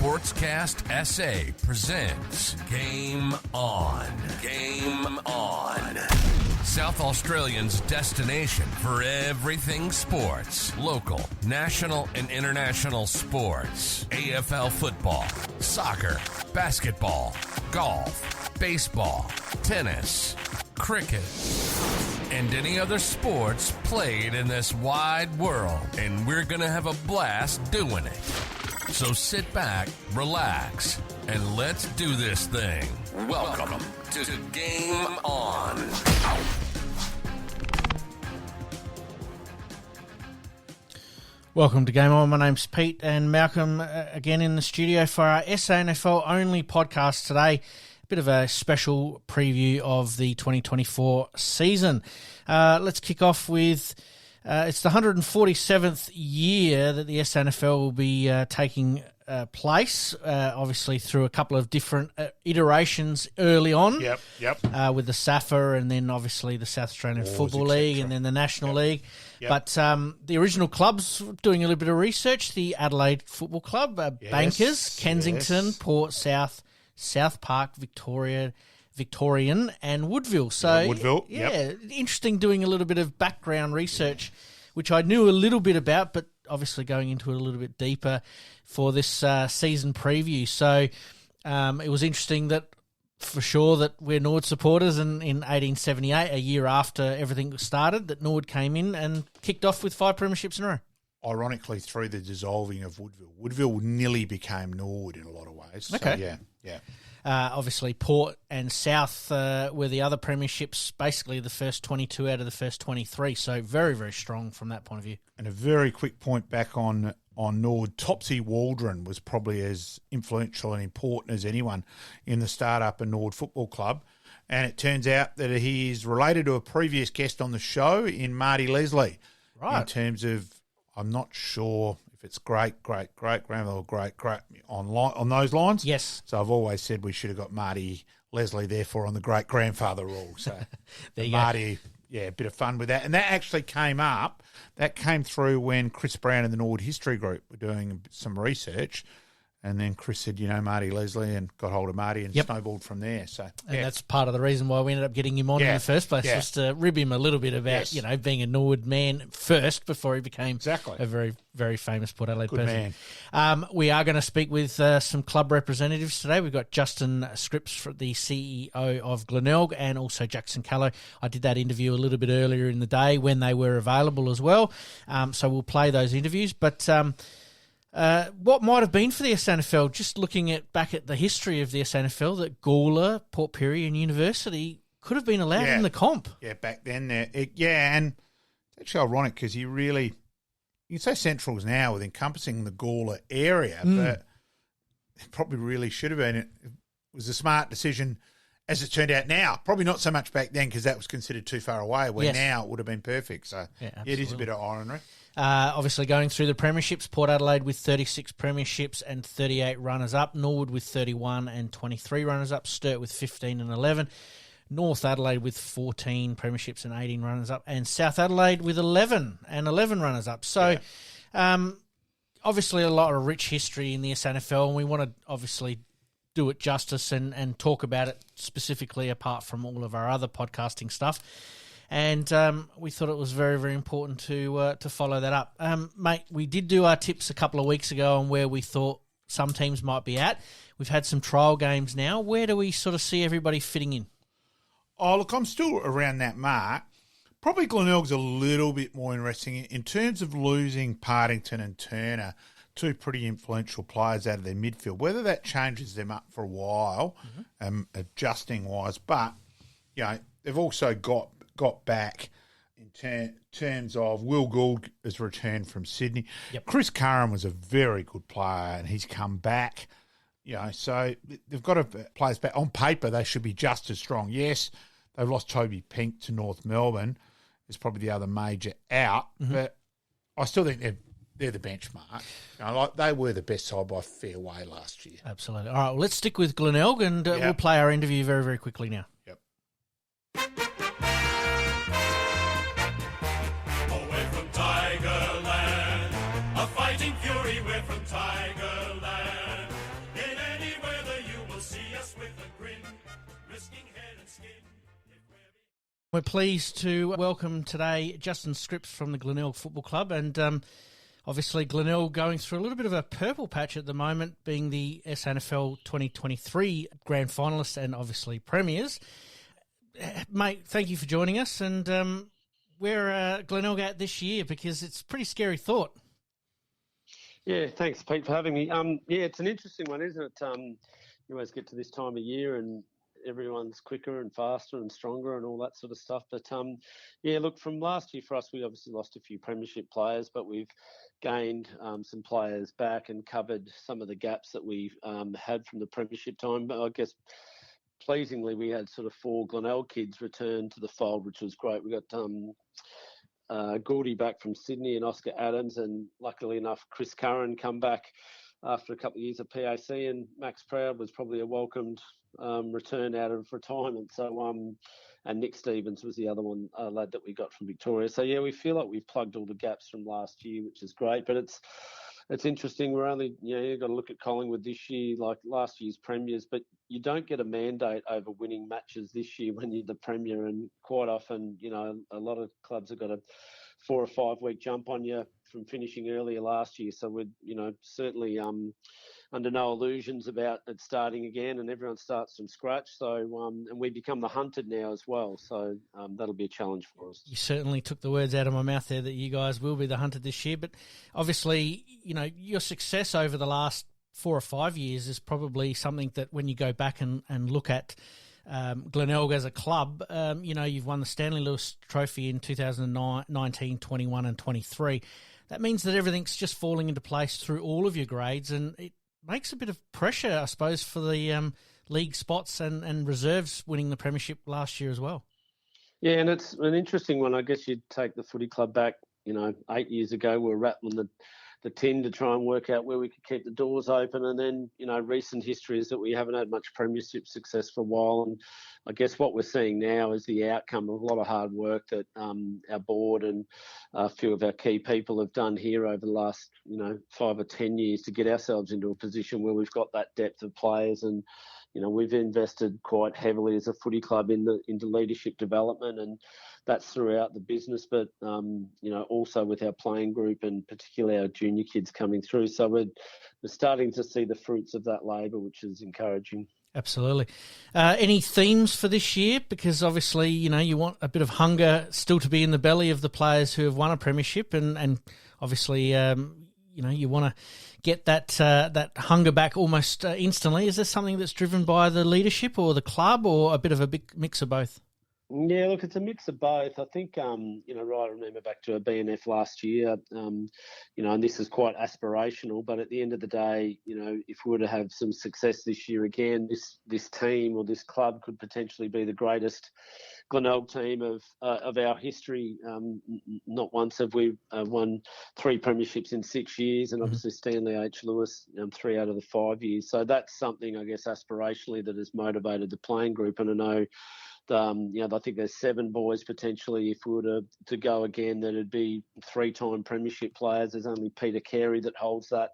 Sportscast SA presents Game On. Game On. South Australians' destination for everything sports. Local, national, and international sports. AFL football, soccer, basketball, golf, baseball, tennis, cricket, and any other sports played in this wide world. And we're going to have a blast doing it. So sit back, relax, and let's do this thing. Welcome to Game On. Welcome to Game On. My name's Pete and Malcolm again in the studio for our SANFL only podcast today. A bit of a special preview of the 2024 season. Let's kick off with it's the 147th year that the SANFL will be taking place, obviously through a couple of different iterations early on. Yep. With the SANFL and then obviously the South Australian Football League and then the National League. Yep. But the original clubs, doing a little bit of research, the Adelaide Football Club, Bankers, Kensington, Port South, South Park, Victorian and Woodville. So, Woodville, interesting doing a little bit of background research, which I knew a little bit about, but obviously going into it a little bit deeper for this season preview. So it was interesting that, for sure, that we're Norwood supporters, and in 1878, a year after everything started, that Norwood came in and kicked off with 5 premierships in a row. Ironically, through the dissolving of Woodville. Woodville nearly became Norwood in a lot of ways. Okay. So, yeah. Obviously, Port and South were the other premierships, basically the first 22 out of the first 23. So very, very strong from that point of view. And a very quick point back on Norwood. Topsy Waldron was probably as influential and important as anyone in the start-up of Norwood Football Club. And it turns out that he is related to a previous guest on the show in Marty Leslie. Right. In terms of, I'm not sure if it's great-grandmother or great on those lines. Yes. So I've always said we should have got Marty Leslie, therefore, on the great-grandfather rule. So there you Marty, a bit of fun with that. And that actually came up. That came through when Chris Brown and the Norwood History Group were doing some research. And then Chris said, Marty Leslie, and got hold of Marty and snowballed from there. So, and that's part of the reason why we ended up getting him on in the first place, was to rib him a little bit about, being a Norwood man first before he became a very, very famous Port Adelaide person. Man. We are going to speak with some club representatives today. We've got Justin Scripps, the CEO of Glenelg, and also Jackson Callow. I did that interview a little bit earlier in the day when they were available as well. So we'll play those interviews. But what might have been for the SANFL, just looking back at the history of the SANFL, that Gawler, Port Pirie and University could have been allowed in the comp. Yeah, back then. And it's actually ironic because you can say Central's now with encompassing the Gawler area, but it probably really should have been. It was a smart decision as it turned out now. Probably not so much back then because that was considered too far away, where now it would have been perfect. So it is a bit of irony. Obviously going through the premierships, Port Adelaide with 36 premierships and 38 runners-up, Norwood with 31 and 23 runners-up, Sturt with 15 and 11, North Adelaide with 14 premierships and 18 runners-up, and South Adelaide with 11 and 11 runners-up. So obviously a lot of rich history in the SANFL, and we want to obviously do it justice and talk about it specifically apart from all of our other podcasting stuff. And we thought it was very, very important to follow that up. Mate, we did do our tips a couple of weeks ago on where we thought some teams might be at. We've had some trial games now. Where do we sort of see everybody fitting in? Oh, look, I'm still around that mark. Probably Glenelg's a little bit more interesting in terms of losing Partington and Turner, 2 pretty influential players out of their midfield. Whether that changes them up for a while, adjusting-wise. But, they've also got back in terms of Will Gould has returned from Sydney. Yep. Chris Curran was a very good player and he's come back. So they've got players back. On paper, they should be just as strong. Yes, they've lost Toby Pink to North Melbourne. It's probably the other major out, but I still think they're the benchmark. They were the best side by a fair way last year. Absolutely. All right, well, let's stick with Glenelg and we'll play our interview very, very quickly now. Yep. Fighting fury, we're from Tigerland. We're pleased to welcome today Justin Scripps from the Glenelg Football Club, and obviously Glenelg going through a little bit of a purple patch at the moment, being the SANFL 2023 grand finalists and obviously premiers. Mate, thank you for joining us, and where Glenelg at this year, because it's a pretty scary thought. Yeah, thanks, Pete, for having me. It's an interesting one, isn't it? You always get to this time of year and everyone's quicker and faster and stronger and all that sort of stuff. But, look, from last year for us, we obviously lost a few premiership players, but we've gained some players back and covered some of the gaps that we had from the premiership time. But I guess pleasingly, we had sort of 4 Glenelg kids return to the fold, which was great. We got Gordy back from Sydney and Oscar Adams, and luckily enough, Chris Curran come back after a couple of years of PAC, and Max Proud was probably a welcomed return out of retirement. So, and Nick Stevens was the other one, lad that we got from Victoria. So yeah, we feel like we've plugged all the gaps from last year, which is great. But it's interesting. We're only, you've got to look at Collingwood this year, like last year's premiers, but you don't get a mandate over winning matches this year when you're the premier. And quite often, a lot of clubs have got a 4 or 5 week jump on you from finishing earlier last year. So we're, certainly under no illusions about it starting again, and everyone starts from scratch. So, and we become the hunted now as well. So that'll be a challenge for us. You certainly took the words out of my mouth there that you guys will be the hunted this year. But obviously, your success over the last 4 or 5 years is probably something that when you go back and look at Glenelg as a club, you've won the Stanley Lewis Trophy in 2019, 21 and 23. That means that everything's just falling into place through all of your grades, and it makes a bit of pressure, I suppose, for the league spots and reserves winning the premiership last year as well. Yeah, and it's an interesting one. I guess you'd take the footy club back, 8 years ago. We were rattling the tin to try and work out where we could keep the doors open. And then, recent history is that we haven't had much premiership success for a while. And I guess what we're seeing now is the outcome of a lot of hard work that our board and a few of our key people have done here over the last, 5 or 10 years to get ourselves into a position where we've got that depth of players. And, we've invested quite heavily as a footy club into leadership development, and that's throughout the business, but, also with our playing group and particularly our junior kids coming through. So we're starting to see the fruits of that labour, which is encouraging. Absolutely. Any themes for this year? Because obviously, you want a bit of hunger still to be in the belly of the players who have won a premiership, and obviously, you want to get that hunger back almost instantly. Is this something that's driven by the leadership or the club, or a bit of a big mix of both? Yeah, look, it's a mix of both. I think, right, I remember back to a BNF last year, and this is quite aspirational, but at the end of the day, if we were to have some success this year again, this team or this club could potentially be the greatest Glenelg team of our history. Not once have we won 3 premierships in 6 years, and obviously Stanley H. Lewis 3 out of the 5 years. So that's something, I guess, aspirationally that has motivated the playing group. And I know, I think there's 7 boys potentially, if we were to go again, that would be 3-time premiership players. There's only Peter Carey that holds that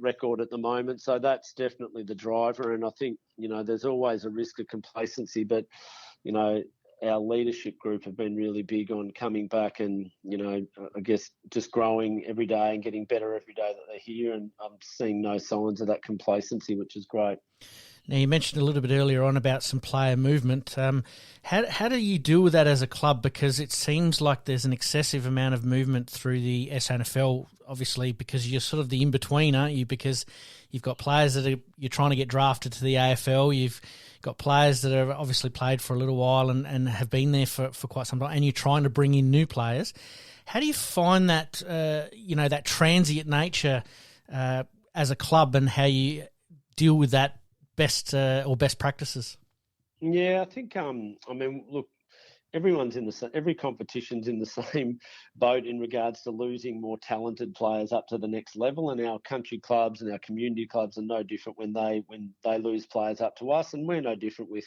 record at the moment. So that's definitely the driver. And I think, there's always a risk of complacency, but, our leadership group have been really big on coming back and, I guess just growing every day and getting better every day that they're here. And I'm seeing no signs of that complacency, which is great. Now, you mentioned a little bit earlier on about some player movement. How do you deal with that as a club? Because it seems like there's an excessive amount of movement through the SANFL, obviously, because you're sort of the in-between, aren't you? Because you've got players that you're trying to get drafted to the AFL. You've got players that have obviously played for a little while and have been there for quite some time, and you're trying to bring in new players. How do you find that, that transient nature as a club, and how you deal with that best practices? Yeah, I think, look, every competition's in the same boat in regards to losing more talented players up to the next level, and our country clubs and our community clubs are no different when they lose players up to us, and we're no different with,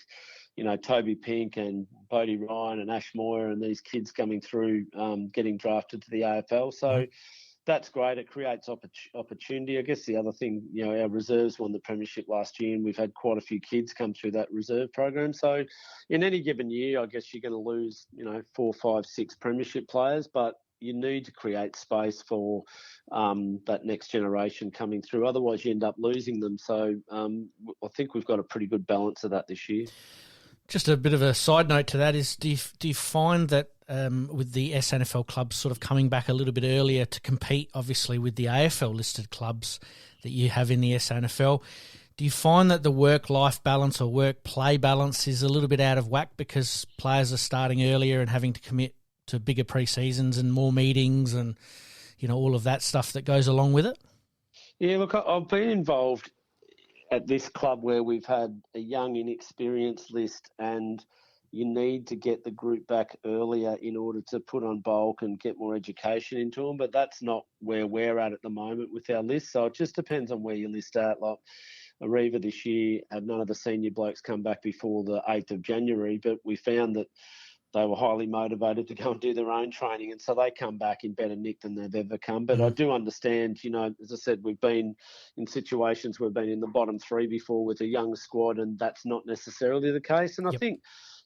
Toby Pink and Bodie Ryan and Ash Moyer and these kids coming through, getting drafted to the AFL. So, that's great. It creates opportunity. I guess the other thing, our reserves won the premiership last year, and we've had quite a few kids come through that reserve program. So in any given year, I guess you're going to lose, 4, 5, 6 premiership players, but you need to create space for that next generation coming through. Otherwise, you end up losing them. So I think we've got a pretty good balance of that this year. Just a bit of a side note to that is, do you find that with the SANFL clubs sort of coming back a little bit earlier to compete, obviously, with the AFL listed clubs that you have in the SANFL, do you find that the work-life balance or work-play balance is a little bit out of whack because players are starting earlier and having to commit to bigger pre-seasons and more meetings and, all of that stuff that goes along with it? Yeah, look, I've been involved at this club where we've had a young, inexperienced list, and you need to get the group back earlier in order to put on bulk and get more education into them. But that's not where we're at the moment with our list. So it just depends on where you list out. Like Arriva this year had none of the senior blokes come back before the 8th of January, but we found that they were highly motivated to go and do their own training, and so they come back in better nick than they've ever come. But I do understand, as I said, we've been in situations where we've been in the bottom 3 before with a young squad, and that's not necessarily the case. And I think,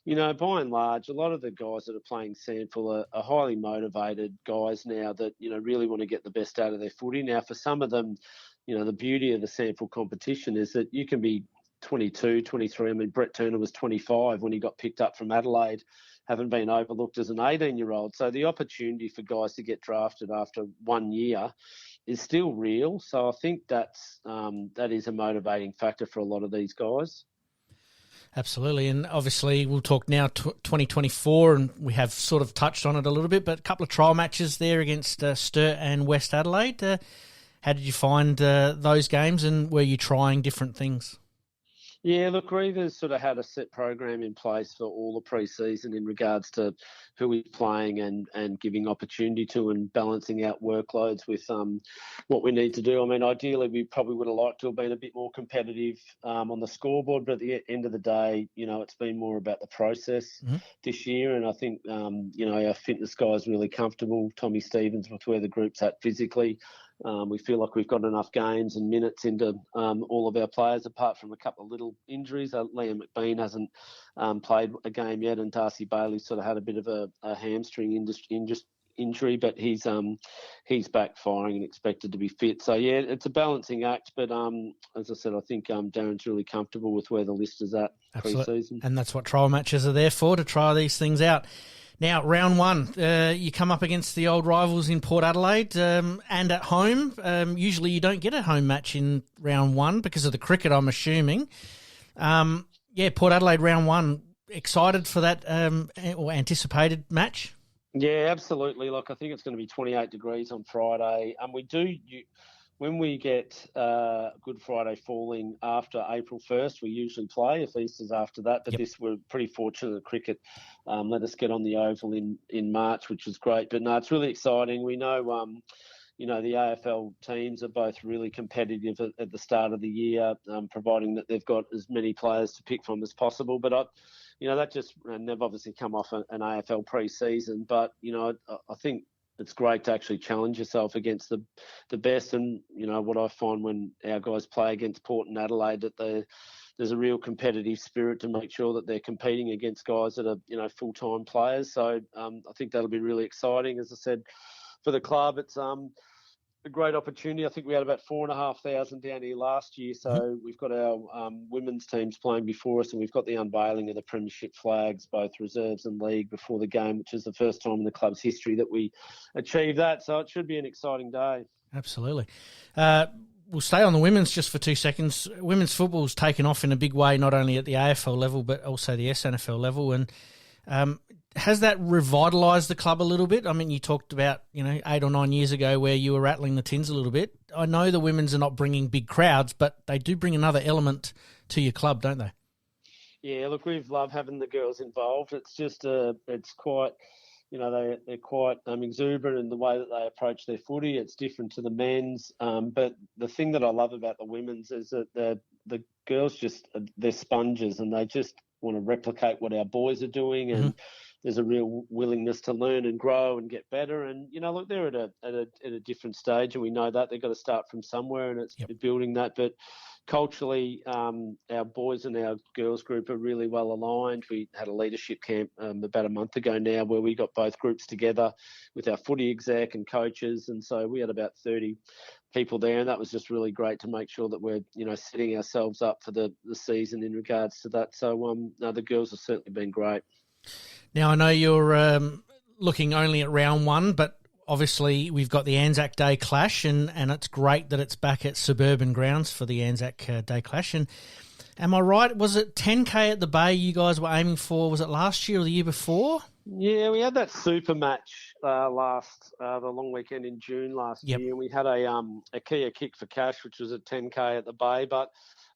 by and large, a lot of the guys that are playing SANFL are highly motivated guys now that, really want to get the best out of their footy. Now, for some of them, the beauty of the SANFL competition is that you can be 22, 23. I mean, Brett Turner was 25 when he got picked up from Adelaide, haven't been overlooked as an 18-year-old. So the opportunity for guys to get drafted after 1 year is still real. So I think that is a motivating factor for a lot of these guys. Absolutely, and obviously we'll talk now 2024, and we have sort of touched on it a little bit, but a couple of trial matches there against Sturt and West Adelaide. How did you find those games, and were you trying different things? Yeah, look, Reva's sort of had a set program in place for all the pre-season in regards to who he's playing and giving opportunity to and balancing out workloads with what we need to do. I mean, ideally, we probably would have liked to have been a bit more competitive on the scoreboard, but at the end of the day, it's been more about the process this year. And I think, our fitness guys really comfortable. Tommy Stevens with where the group's at physically. We feel like we've got enough games and minutes into all of our players, apart from a couple of little injuries. Liam McBean hasn't played a game yet, and Darcy Bailey sort of had a bit of a hamstring injury, but he's back firing and expected to be fit. So, yeah, it's a balancing act, but as I said, I think Darren's really comfortable with where the list is at pre-season. And that's what trial matches are there for, to try these things out. Now, round 1, you come up against the old rivals in Port Adelaide and at home. Usually you don't get a home match in round 1 because of the cricket, I'm assuming. Port Adelaide round 1, excited for that or anticipated match? Yeah, absolutely. Look, I think it's going to be 28 degrees on Friday. And when we get Good Friday falling after April 1st, we usually play if Easter's after that. But we're pretty fortunate that cricket let us get on the oval in March, which was great. But no, it's really exciting. We know, the AFL teams are both really competitive at the start of the year, providing that they've got as many players to pick from as possible. But they've obviously come off an AFL pre-season. But, I think it's great to actually challenge yourself against the best. And, what I find when our guys play against Port and Adelaide, that there's a real competitive spirit to make sure that they're competing against guys that are, full-time players. So I think that'll be really exciting. As I said, for the club, it's a great opportunity. I think we had about 4,500 down here last year. So we've got our women's teams playing before us, and we've got the unveiling of the premiership flags, both reserves and league, before the game, which is the first time in the club's history that we achieved that. So it should be an exciting day. Absolutely. We'll stay on the women's just for 2 seconds. Women's football's taken off in a big way, not only at the AFL level, but also the SANFL level. And has that revitalised the club a little bit? I mean, you talked about, 8 or 9 years ago where you were rattling the tins a little bit. I know the women's are not bringing big crowds, but they do bring another element to your club, don't they? Yeah, look, we've loved having the girls involved. It's just, it's quite, they're quite exuberant in the way that they approach their footy. It's different to the men's. But the thing that I love about the women's is that the girls they're sponges, and they just want to replicate what our boys are doing. And there's a real willingness to learn and grow and get better. And look, they're at a different stage, and we know that they've got to start from somewhere, and it's building that. But culturally, our boys and our girls group are really well aligned. We had a leadership camp about a month ago now where we got both groups together with our footy exec and coaches, and so we had about 30 people there, and that was just really great to make sure that we're setting ourselves up for the season in regards to that. So no, the girls have certainly been great. Now I know you're looking only at round one, but obviously we've got the Anzac Day clash, and it's great that it's back at suburban grounds for the Anzac Day clash. And am I right? Was it 10K at the Bay you guys were aiming for? Was it last year or the year before? Yeah, we had that super match the long weekend in June last year. We had a Kia Kick for Cash, which was at 10K at the Bay. But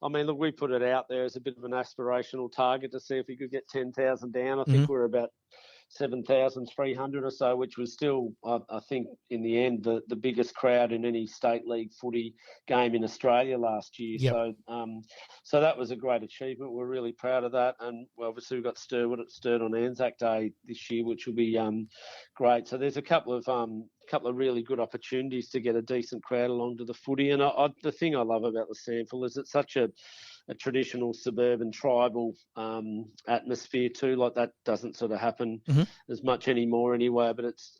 I mean, look, we put it out there as a bit of an aspirational target to see if we could get 10,000 down. I think we're about 7,300 or so, which was still, I think, in the end, the biggest crowd in any state league footy game in Australia last year. So that was a great achievement. We're really proud of that. And obviously we've got Sturt on Anzac Day this year, which will be great. So there's a couple of really good opportunities to get a decent crowd along to the footy. And the thing I love about the SANFL is it's such a traditional suburban tribal atmosphere too. Like that doesn't sort of happen as much anymore anyway, but it's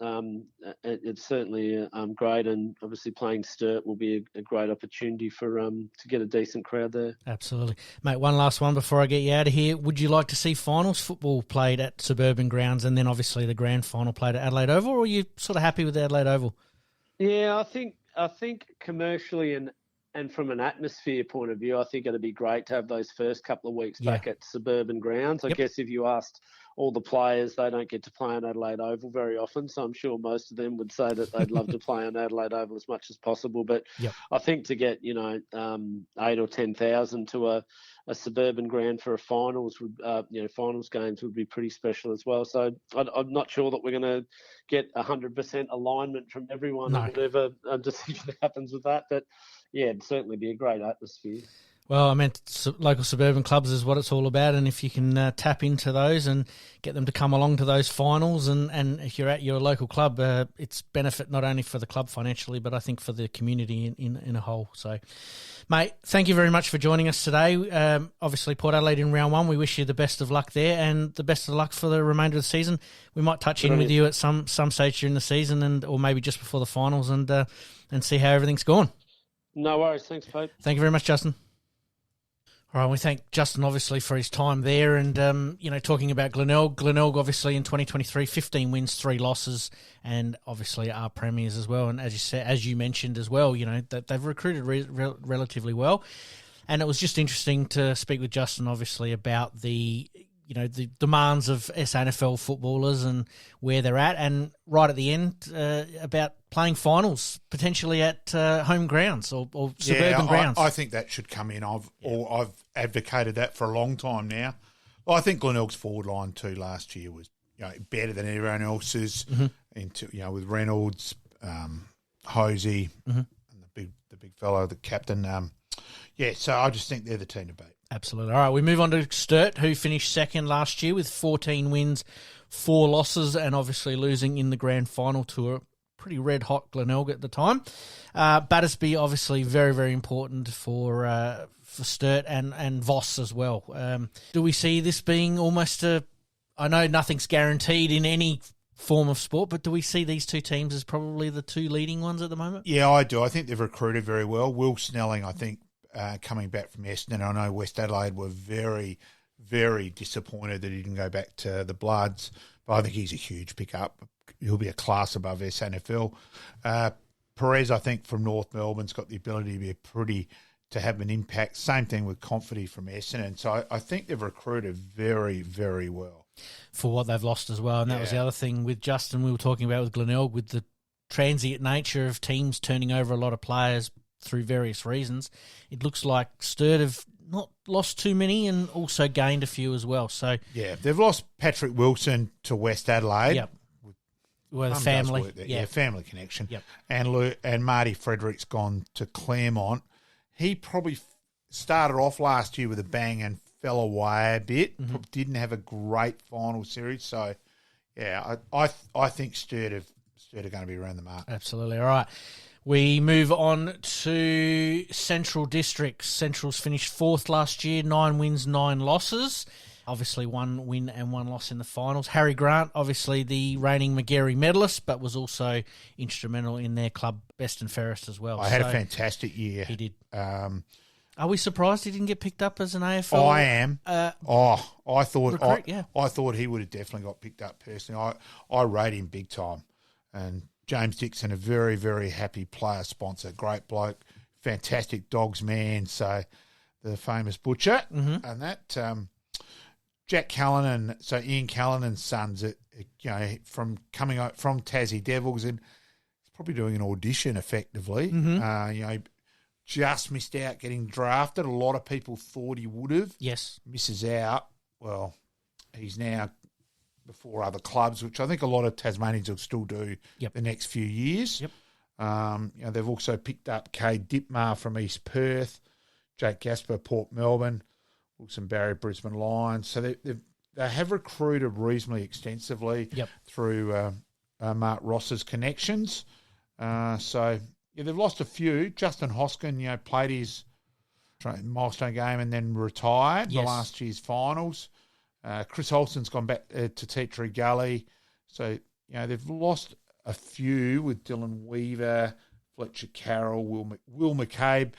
certainly great, and obviously playing Sturt will be a great opportunity for to get a decent crowd there. Absolutely. Mate, one last one before I get you out of here. Would you like to see finals football played at suburban grounds and then obviously the grand final played at Adelaide Oval, or are you sort of happy with Adelaide Oval? Yeah, I think commercially and from an atmosphere point of view, I think it'd be great to have those first couple of weeks back at suburban grounds. I guess if you asked all the players, they don't get to play on Adelaide Oval very often, so I'm sure most of them would say that they'd love to play on Adelaide Oval as much as possible. But I think to get 8 or 10,000 to a suburban ground for a finals games would be pretty special as well. So I'm not sure that we're going to get 100% alignment from everyone or whatever decision happens with that, but yeah, it'd certainly be a great atmosphere. Well, I meant local suburban clubs is what it's all about, and if you can tap into those and get them to come along to those finals, and if you're at your local club, it's benefit not only for the club financially, but I think for the community in a whole. So, mate, thank you very much for joining us today. Obviously, Port Adelaide in round one, we wish you the best of luck there and the best of luck for the remainder of the season. We might touch in with you at some stage during the season or maybe just before the finals and see how everything's gone. No worries. Thanks, Pete. Thank you very much, Justin. All right, we thank Justin, obviously, for his time there. And, talking about Glenelg. Glenelg, obviously, in 2023, 15 wins, 3 losses, and obviously are premiers as well. And as you mentioned as well, that they've recruited relatively well. And it was just interesting to speak with Justin, obviously, about the demands of SANFL footballers and where they're at, and right at the end about playing finals potentially at home grounds or suburban grounds. I think that should come in. I've advocated that for a long time now. Well, I think Glenelg's forward line too last year was better than everyone else's. With Reynolds, Hosey, and the big fellow, the captain. So I just think they're the team to beat. Absolutely. All right, we move on to Sturt, who finished second last year with 14 wins, 4 losses, and obviously losing in the grand final to a pretty red-hot Glenelg at the time. Battersby, obviously, very, very important for Sturt and Voss as well. Do we see this being almost I know nothing's guaranteed in any form of sport, but do we see these two teams as probably the two leading ones at the moment? Yeah, I do. I think they've recruited very well. Will Snelling, I think, coming back from Essendon. I know West Adelaide were very, very disappointed that he didn't go back to the Bloods, but I think he's a huge pickup. He'll be a class above SANFL. Perez, I think, from North Melbourne's got the ability to have an impact. Same thing with Confidey from Essendon. So I think they've recruited very, very well. For what they've lost as well. And that was the other thing with Justin we were talking about with Glenelg, with the transient nature of teams turning over a lot of players through various reasons. It looks like Sturt have not lost too many and also gained a few as well. So they've lost Patrick Wilson to West Adelaide. Yep. Well, the family. Family connection. Yep. And Marty Frederick's gone to Claremont. He probably started off last year with a bang and fell away a bit. Didn't have a great final series, so I think Sturt are going to be around the mark. Absolutely. All right. We move on to Central Districts. Central's finished 4th last year, 9 wins, 9 losses. Obviously 1 win and 1 loss in the finals. Harry Grant, obviously the reigning Magarey medalist, but was also instrumental in their club best and fairest as well. I had a fantastic year. He did. Are we surprised he didn't get picked up as an AFL? I am. I thought recruit, yeah. I thought he would have definitely got picked up personally. I rate him big time. And James Dixon, a very, very happy player sponsor, great bloke, fantastic dogs man. So the famous butcher and that Jack Callanan. So Ian Callanan's sons, from coming out from Tassie Devils, and he's probably doing an audition effectively. Just missed out getting drafted. A lot of people thought he would have. Yes, misses out. Well, he's now before other clubs, which I think a lot of Tasmanians will still do the next few years. Yep. They've also picked up Cade Dipmar from East Perth, Jake Gasper, Port Melbourne, Wilson Barry, Brisbane Lions. So they have recruited reasonably extensively through Mark Ross's connections. They've lost a few. Justin Hoskin, played his milestone game and then retired the last year's finals. Chris Olsen's gone back to Tea Tree Gully. So, they've lost a few with Dylan Weaver, Fletcher Carroll, Will McCabe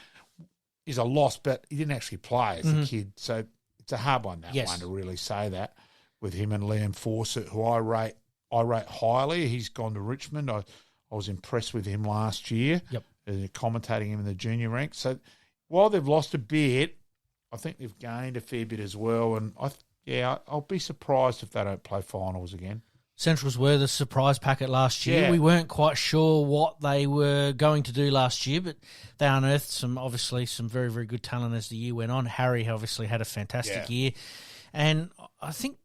is a loss, but he didn't actually play as a kid. So it's a hard one, one to really say that with him and Liam Fawcett, who I rate highly. He's gone to Richmond. I was impressed with him last year, commentating him in the junior ranks. So while they've lost a bit, I think they've gained a fair bit as well. And I'll be surprised if they don't play finals again. Centrals were the surprise packet last year. Yeah. We weren't quite sure what they were going to do last year, but they unearthed some very, very good talent as the year went on. Harry obviously had a fantastic year. And I think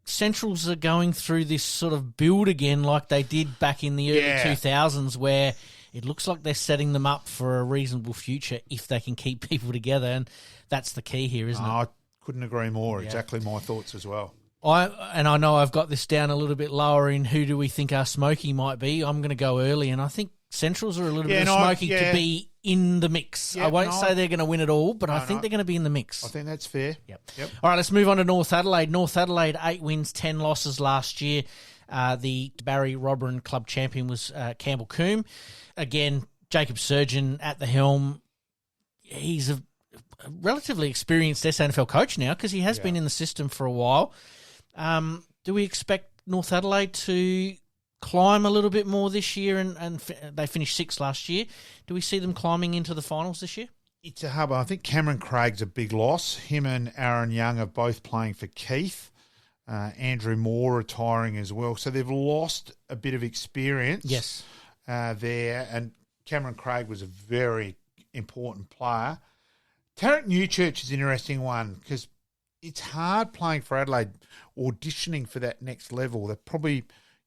Centrals are going through this sort of build again like they did back in the early 2000s, where it looks like they're setting them up for a reasonable future if they can keep people together. And that's the key here, isn't it? I couldn't agree more. Yeah. Exactly my thoughts as well. I know I've got this down a little bit lower in who do we think our smoky might be. I'm going to go early, and I think Centrals are a little bit smoky to be in the mix. I won't say they're going to win it all, but I think they're going to be in the mix. I think that's fair. Yep. All right, let's move on to North Adelaide. North Adelaide, 8 wins, 10 losses last year. The Barry Robran club champion was Campbell Coombe. Again, Jacob Surgeon at the helm. He's a relatively experienced SANFL coach now because he has been in the system for a while. Do we expect North Adelaide to climb a little bit more this year? And they finished 6th last year. Do we see them climbing into the finals this year? It's a hub. I think Cameron Craig's a big loss. Him and Aaron Young are both playing for Keith. Andrew Moore retiring as well. So they've lost a bit of experience there. And Cameron Craig was a very important player. Tarek Newchurch is an interesting one because it's hard playing for Adelaide, auditioning for that next level. They're probably,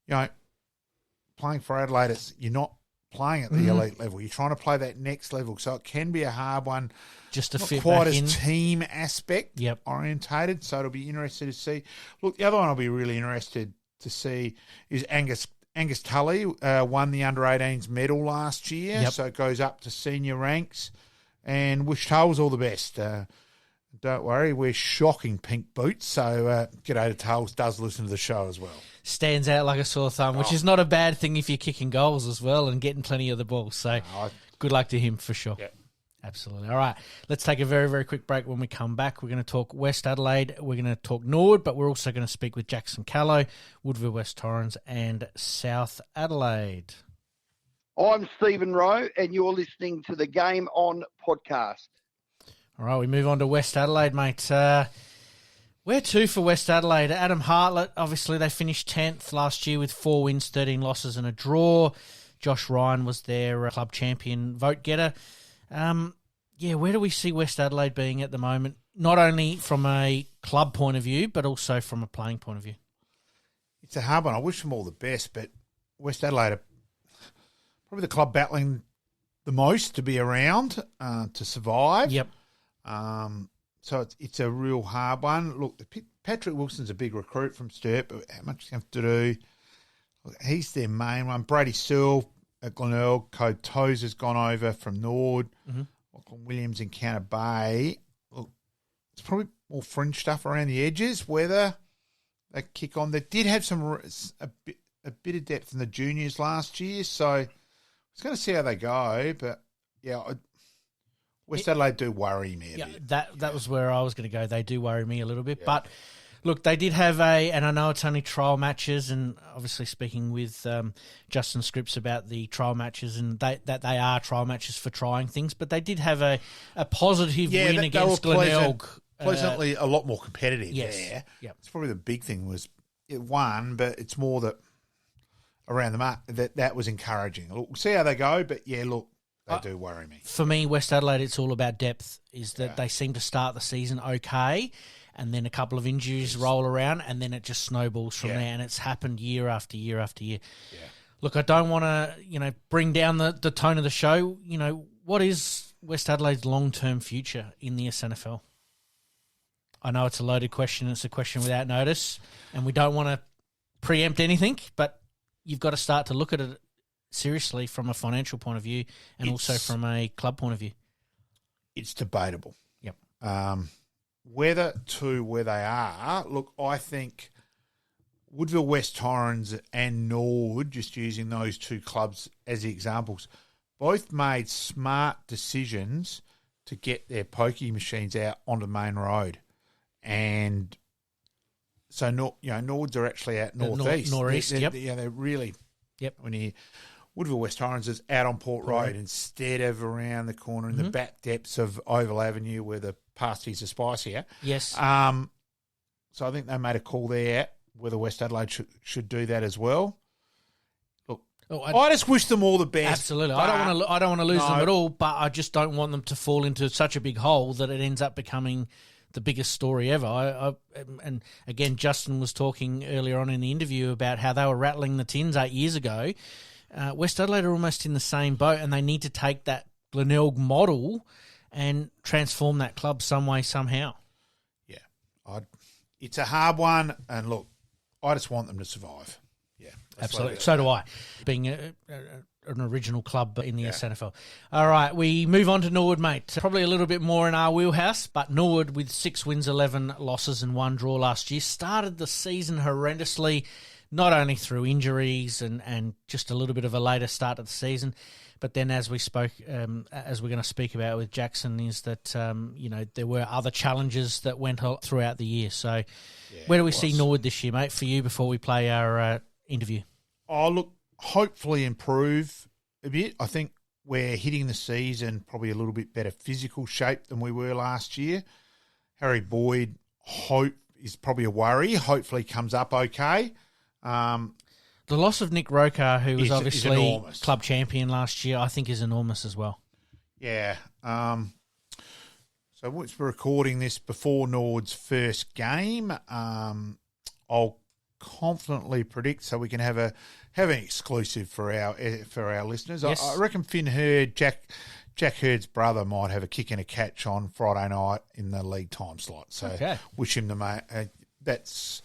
playing for Adelaide, you're not playing at the elite level. You're trying to play that next level. So it can be a hard one. Just to not fit quite back as in. Team aspect orientated. So it'll be interesting to see. Look, the other one I'll be really interested to see is Angus Tully won the under-18s medal last year. So it goes up to senior ranks. And wish Tulls all the best. Don't worry, we're shocking pink boots. So g'day to Tulls, does listen to the show as well. Stands out like a sore thumb, which is not a bad thing if you're kicking goals as well and getting plenty of the ball. So good luck to him for sure. Yep. Absolutely. All right, let's take a very, very quick break. When we come back, we're going to talk West Adelaide, we're going to talk Norwood, but we're also going to speak with Jackson Callow, Woodville West Torrens and South Adelaide. I'm Stephen Rowe, and you're listening to the Game On podcast. All right, we move on to West Adelaide, mate. Where to for West Adelaide? Adam Hartlett, obviously they finished 10th last year with 4 wins, 13 losses and a draw. Josh Ryan was their club champion vote getter. Where do we see West Adelaide being at the moment? Not only from a club point of view, but also from a playing point of view. It's a hard one. I wish them all the best, but West Adelaide are probably the club battling the most to be around, to survive. Yep. So it's a real hard one. Look, they Patrick Wilson's a big recruit from Sturt, but how much do you have to do? Look, he's their main one. Brady Sewell at Glenelg. Code Tozer's gone over from Norwood. Lachlan Williams in Counter Bay. Look, it's probably more fringe stuff around the edges. Whether they kick on, they did have a bit of depth in the juniors last year, so I was going to see how they go. But yeah, West Adelaide do worry me a bit. That was where I was going to go. They do worry me a little bit, but. Look, they did have and I know it's only trial matches, and obviously speaking with Justin Scripps about the trial matches, and that they are trial matches for trying things, but they did have a positive win against Glenelg. Pleasantly a lot more competitive there. Yep. It's probably the big thing was it won, but it's more that around the mark that was encouraging. Look, we'll see how they go, but yeah, look, they do worry me. For me, West Adelaide, it's all about depth, is that they seem to start the season okay, and then a couple of injuries roll around, and then it just snowballs from there, and it's happened year after year after year. Yeah. Look, I don't want to, bring down the tone of the show. What is West Adelaide's long-term future in the SANFL? I know it's a loaded question. It's a question without notice, and we don't want to preempt anything, but you've got to start to look at it seriously from a financial point of view and also from a club point of view. It's debatable. Yep. Where they are, look, I think Woodville West Torrens and Norwood, just using those two clubs as the examples, both made smart decisions to get their pokey machines out onto the main road. And so, Norwoods are actually out northeast. Northeast, yep. They're really, when you Woodville West Torrens is out on Port Road instead of around the corner in the back depths of Oval Avenue where the pasties are spicier. Yes. So I think they made a call there whether West Adelaide should do that as well. Look, I just wish them all the best. Absolutely. I don't want to lose them at all, but I just don't want them to fall into such a big hole that it ends up becoming the biggest story ever. And again, Justin was talking earlier on in the interview about how they were rattling the tins 8 years ago. West Adelaide are almost in the same boat, and they need to take that Glenelg model and transform that club some way, somehow. Yeah. It's a hard one, and look, I just want them to survive. Yeah. Absolutely. So do I, being an original club in the SANFL. All right, we move on to Norwood, mate. Probably a little bit more in our wheelhouse, but Norwood, with 6 wins, 11 losses and 1 draw last year, started the season horrendously, not only through injuries and just a little bit of a later start of the season, but then as we spoke, as we're going to speak about with Jackson, is that, there were other challenges that went throughout the year. So where do we see Norwood this year, mate, for you before we play our interview? Oh, look, hopefully improve a bit. I think we're hitting the season probably a little bit better physical shape than we were last year. Harry Boyd, is probably a worry. Hopefully comes up okay. The loss of Nick Rokar, who was obviously club champion last year, I think is enormous as well. Yeah. So we're recording this before Norwood's first game. I'll confidently predict so we can have an exclusive for our listeners. Yes. I reckon Finn Hurd, Jack Hurd's brother, might have a kick and a catch on Friday night in the league time slot. So wish him that's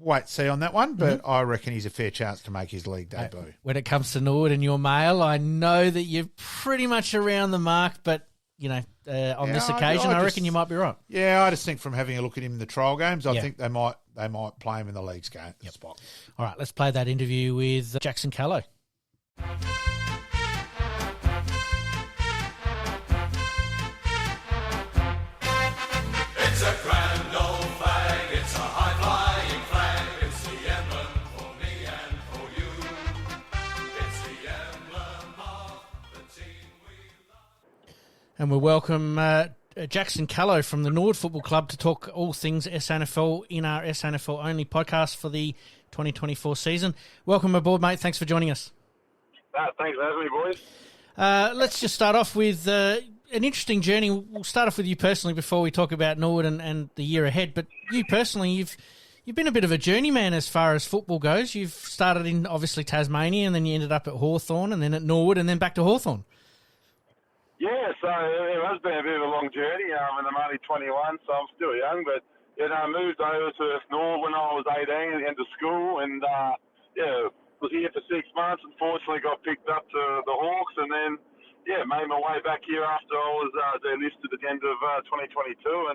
wait see on that one, but I reckon he's a fair chance to make his league debut. When it comes to Norwood and your mail, I know that you're pretty much around the mark, but on this occasion, I reckon you might be right. Yeah, I just think from having a look at him in the trial games, I think they might play him in the league's game spot. All right, let's play that interview with Jackson Callow. It's a grand old flag, it's a high-flying flag, it's the emblem for me and for you. It's the emblem of the team we love. And we welcome Jackson Callow from the Norwood Football Club to talk all things SANFL in our SANFL only podcast for the 2024 season. Welcome aboard, mate. Thanks for joining us. Thanks for having me, boys. Let's just start off with an interesting journey. We'll start off with you personally before we talk about Norwood and the year ahead. But you personally, you've been a bit of a journeyman as far as football goes. You've started in, obviously, Tasmania, and then you ended up at Hawthorn, and then at Norwood, and then back to Hawthorn. Yeah, so it has been a bit of a long journey, and I'm only 21, so I'm still young, but I moved over to Norwood when I was 18 into school, and was here for 6 months. Unfortunately, got picked up to the Hawks, and then made my way back here after I was delisted at the end of 2022,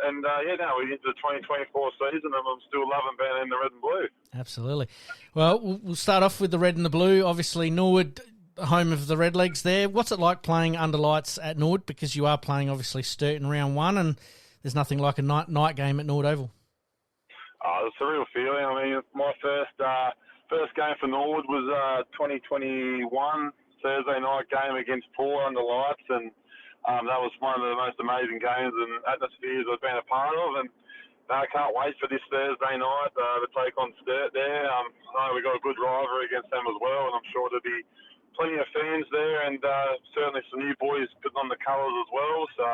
and now we're into the 2024 season, and I'm still loving being in the red and blue. Absolutely. Well, we'll start off with the red and the blue. Obviously, Norwood, home of the Redlegs there. What's it like playing under lights at Norwood? Because you are playing, obviously, Sturt in round one, and there's nothing like a night game at Norwood Oval. Oh, it's a real feeling. I mean, my first game for Norwood was 2021 Thursday night game against Port under lights, and that was one of the most amazing games and atmospheres I've been a part of, and I can't wait for this Thursday night to take on Sturt there. I know we've got a good rivalry against them as well, and I'm sure there'll be plenty of fans there, and certainly some new boys putting on the colours as well, so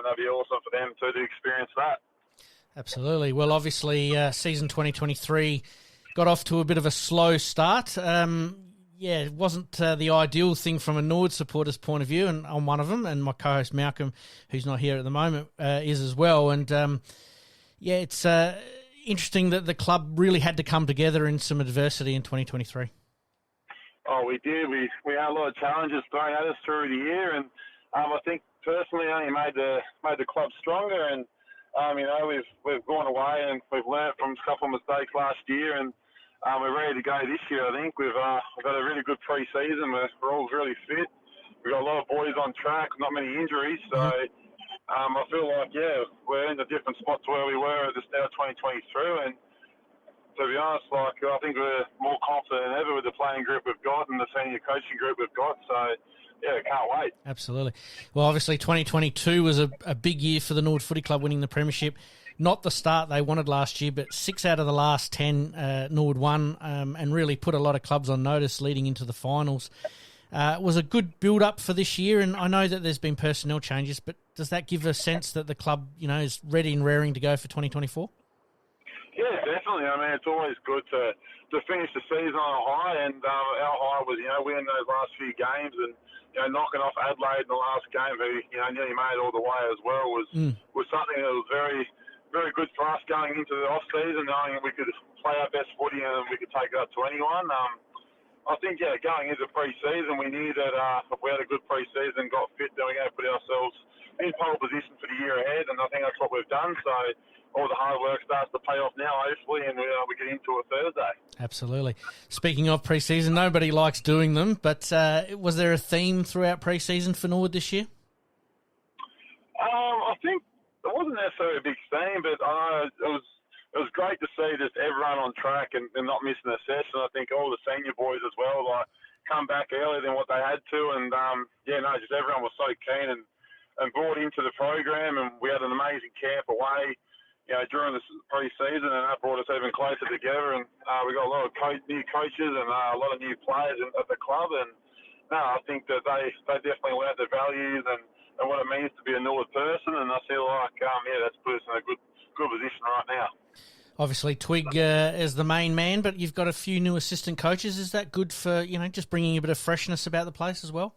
that'd be awesome for them to experience that. Absolutely. Well, obviously, season 2023 got off to a bit of a slow start. It wasn't the ideal thing from a Norwood supporter's point of view, and I'm one of them, and my co-host Malcom, who's not here at the moment, is as well. And it's interesting that the club really had to come together in some adversity in 2023. Oh, we did. We had a lot of challenges thrown at us through the year, and I think personally only made the club stronger. And we've gone away and we've learnt from a couple of mistakes last year, and we're ready to go this year. I think we've got a really good pre-season. We're all really fit. We've got a lot of boys on track, not many injuries. So I feel like, we're in a different spot to where we were at the start of 2023. And to be honest, I think we're more confident than ever with the playing group we've got and the senior coaching group we've got. So, can't wait. Absolutely. Well, obviously 2022 was a big year for the Norwood Footy Club, winning the premiership. Not the start they wanted last year, but 6 out of the last 10 Norwood won, and really put a lot of clubs on notice leading into the finals. It was a good build-up for this year, and I know that there's been personnel changes, but does that give a sense that the club, is ready and raring to go for 2024? Yeah, definitely. I mean, it's always good to finish the season on a high, and our high was, winning those last few games and, knocking off Adelaide in the last game, who, nearly made all the way as well, was something that was very, very good for us going into the off-season, knowing that we could play our best footy and we could take it up to anyone. I think, going into pre-season, we knew that if we had a good pre-season, got fit, then we're going to put ourselves in pole position for the year ahead, and I think that's what we've done. So all the hard work starts to pay off now, hopefully, and we get into it Thursday. Absolutely. Speaking of pre-season, nobody likes doing them, but was there a theme throughout pre-season for Norwood this year? I think it wasn't necessarily a big theme, but it was great to see just everyone on track and not missing a session. I think all the senior boys as well, come back earlier than what they had to, and just everyone was so keen and brought into the program, and we had an amazing camp away, during the pre-season, and that brought us even closer together. And we got a lot of new coaches and a lot of new players at the club, and I think that they definitely learned the values and what it means to be a Norwood person, and I feel like that's put us in a good position right now. Obviously, Twig is the main man, but you've got a few new assistant coaches. Is that good for, just bringing a bit of freshness about the place as well?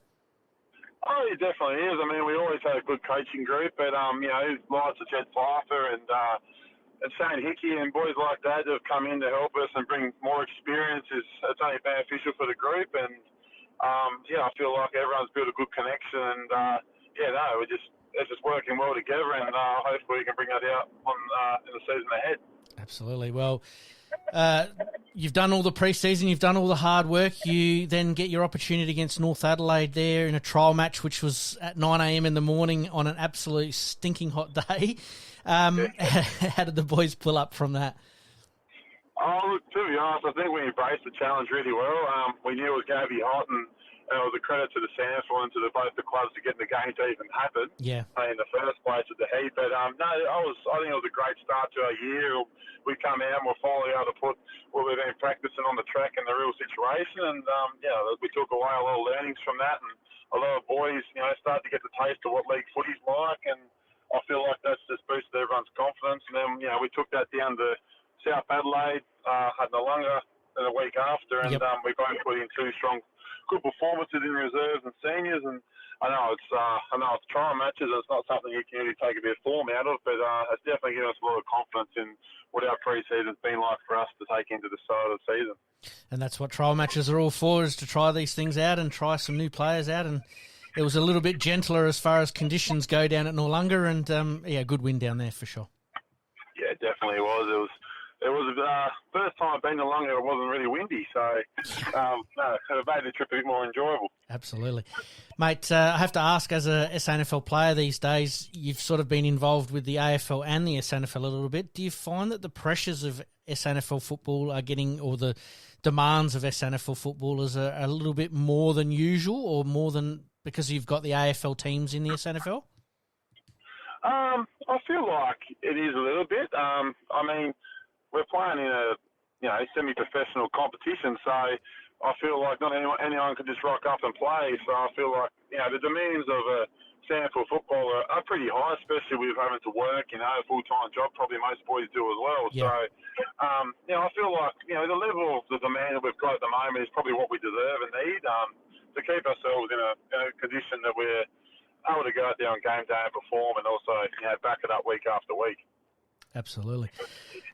Oh, it definitely is. I mean, we always had a good coaching group, but, lots of Jed Pfeiffer and Shane Hickey and boys like that have come in to help us and bring more experience. It's only beneficial for the group, and, I feel like everyone's built a good connection, and, it's just working well together, and hopefully we can bring that out in the season ahead. Absolutely. Well, you've done all the pre-season, you've done all the hard work. You then get your opportunity against North Adelaide there in a trial match, which was at 9 a.m. in the morning on an absolute stinking hot day. How did the boys pull up from that? Oh, look, to be honest, I think we embraced the challenge really well. We knew it was going to be hot, and it was a credit to the SANFL and to both the clubs to get the game to even happen. Yeah. In the first place at the heat. But I think it was a great start to our year. We come out and we're finally able to put what we've been practicing on the track in the real situation. And we took away a lot of learnings from that, and a lot of boys, started to get the taste of what league footy's like. And I feel like that's just boosted everyone's confidence. And then, we took that down to South Adelaide, had Nollunga the week after, and we both put in two strong, good performances in reserves and seniors, and I know it's trial matches. It's not something you can really take a bit of form out of, but it's definitely given us a lot of confidence in what our pre-season's been like for us to take into the start of the season. And that's what trial matches are all for, is to try these things out and try some new players out. And it was a little bit gentler as far as conditions go down at Noarlunga, and good win down there for sure. Yeah, it definitely was. It was the first time I've been to Noarlunga. It wasn't really windy, so it made the trip a bit more enjoyable. Absolutely. Mate, I have to ask, as a SANFL player these days, you've sort of been involved with the AFL and the SANFL a little bit. Do you find that the pressures of SANFL football are getting, or the demands of SANFL footballers are a little bit more than usual, or more than because you've got the AFL teams in the SANFL? I feel like it is a little bit. I mean, we're playing in a semi-professional competition, so I feel like not anyone can just rock up and play. So I feel like the demands of a SANFL footballer are pretty high, especially with having to work, a full-time job. Probably most boys do as well. Yeah. So I feel like the level of the demand that we've got at the moment is probably what we deserve and need to keep ourselves in a condition that we're able to go out there on game day and perform, and also back it up week after week. Absolutely.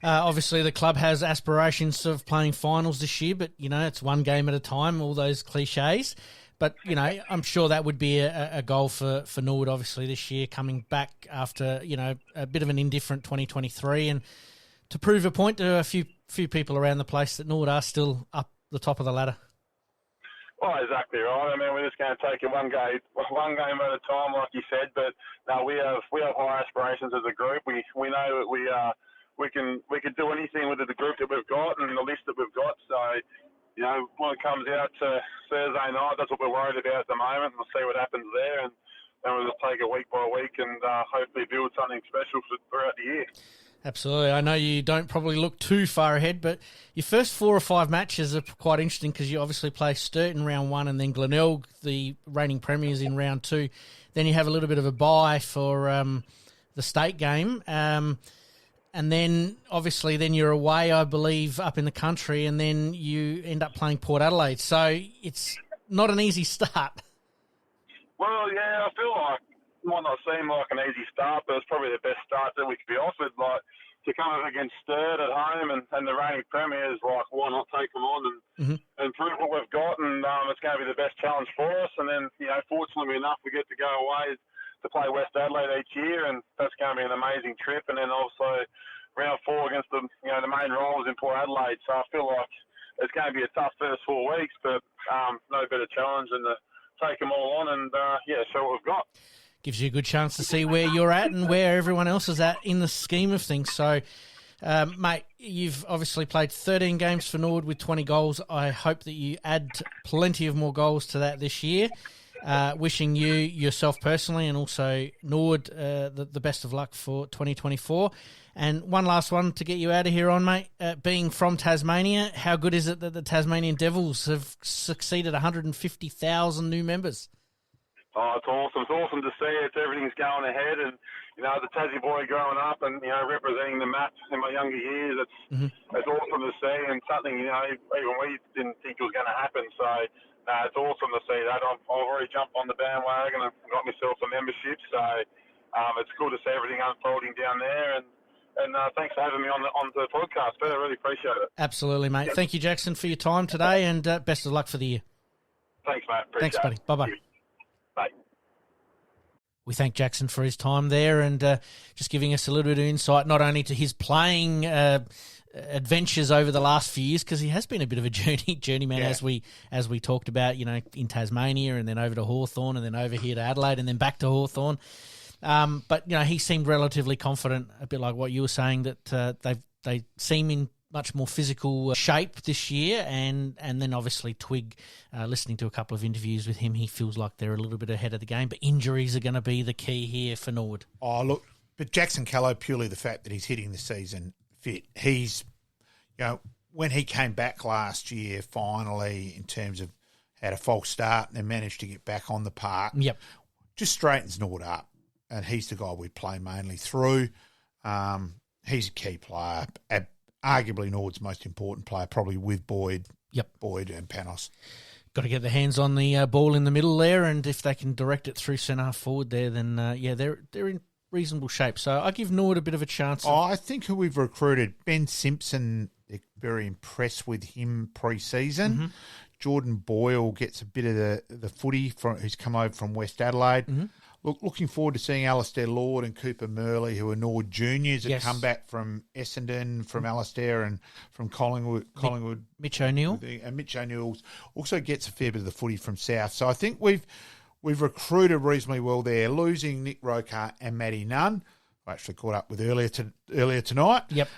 Obviously, the club has aspirations of playing finals this year, but, it's one game at a time, all those cliches. But, I'm sure that would be a goal for Norwood, obviously, this year, coming back after, a bit of an indifferent 2023, and to prove a point to a few people around the place that Norwood are still up the top of the ladder. Oh, exactly right. I mean, we're just going to take it one game at a time, like you said. But no, we have high aspirations as a group. We know that we can do anything with the group that we've got and the list that we've got. So, when it comes out to Thursday night, that's what we're worried about at the moment. We'll see what happens there, and we'll just take it week by week and hopefully build something special throughout the year. Absolutely. I know you don't probably look too far ahead, but your first 4 or 5 matches are quite interesting because you obviously play Sturt in round 1 and then Glenelg, the reigning premiers, in round 2. Then you have a little bit of a bye for the state game. And then, obviously, you're away, I believe, up in the country, and then you end up playing Port Adelaide. So it's not an easy start. Well, yeah, I feel like it might not seem like an easy start, but it's probably the best start that we could be offered. Like, to come up against Sturt at home and the reigning premiers, like, why not take them on and prove what we've got? And it's going to be the best challenge for us. And then, fortunately enough, we get to go away to play West Adelaide each year, and that's going to be an amazing trip. And then also round 4 against the main rivals in Port Adelaide. So I feel like it's going to be a tough first 4 weeks, but no better challenge than to take them all on and show what we've got. Gives you a good chance to see where you're at and where everyone else is at in the scheme of things. So, mate, you've obviously played 13 games for Norwood with 20 goals. I hope that you add plenty of more goals to that this year. Wishing you, yourself personally, and also Norwood, the best of luck for 2024. And one last one to get you out of here on, mate. Being from Tasmania, how good is it that the Tasmanian Devils have succeeded 150,000 new members? Oh, it's awesome. It's awesome to see it. Everything's going ahead. And, the Tassie boy growing up and, representing the map in my younger years, it's awesome to see, and something, even we didn't think it was going to happen. So, it's awesome to see that. I've already jumped on the bandwagon and got myself a membership. So, it's cool to see everything unfolding down there. And thanks for having me on the podcast, but I really appreciate it. Absolutely, mate. Thank you, Jackson, for your time today, and best of luck for the year. Thanks, mate. Thanks, buddy. Bye-bye. Bye. We thank Jackson for his time there and just giving us a little bit of insight, not only to his playing adventures over the last few years, because he has been a bit of a journeyman, as we talked about, in Tasmania, and then over to Hawthorn, and then over here to Adelaide, and then back to Hawthorn. But he seemed relatively confident, a bit like what you were saying, that they seem in much more physical shape this year, and then obviously Twig, listening to a couple of interviews with him, he feels like they're a little bit ahead of the game, but injuries are going to be the key here for Norwood. Oh, look, but Jackson Callow, purely the fact that he's hitting the season fit, he's, when he came back last year, finally, in terms of had a false start and then managed to get back on the park, just straightens Norwood up, and he's the guy we play mainly through. He's a key player, arguably Norwood's most important player, probably with Boyd and Panos. got to get their hands on the ball in the middle there, and if they can direct it through centre half forward there, then they're in reasonable shape. So I give Norwood a bit of a chance. I think who we've recruited, Ben Simpson, they're very impressed with him pre-season. Mm-hmm. Jordan Boyle gets a bit of the footy who's come over from West Adelaide. Mm-hmm. Looking forward to seeing Alistair Lord and Cooper Murley, who are Norwood juniors that come back from Essendon, from Alistair and from Collingwood. Mitch O'Neill. And Mitch O'Neill also gets a fair bit of the footy from South. So I think we've recruited reasonably well there. Losing Nick Rokar and Matty Nunn, I actually caught up with earlier tonight. Yep.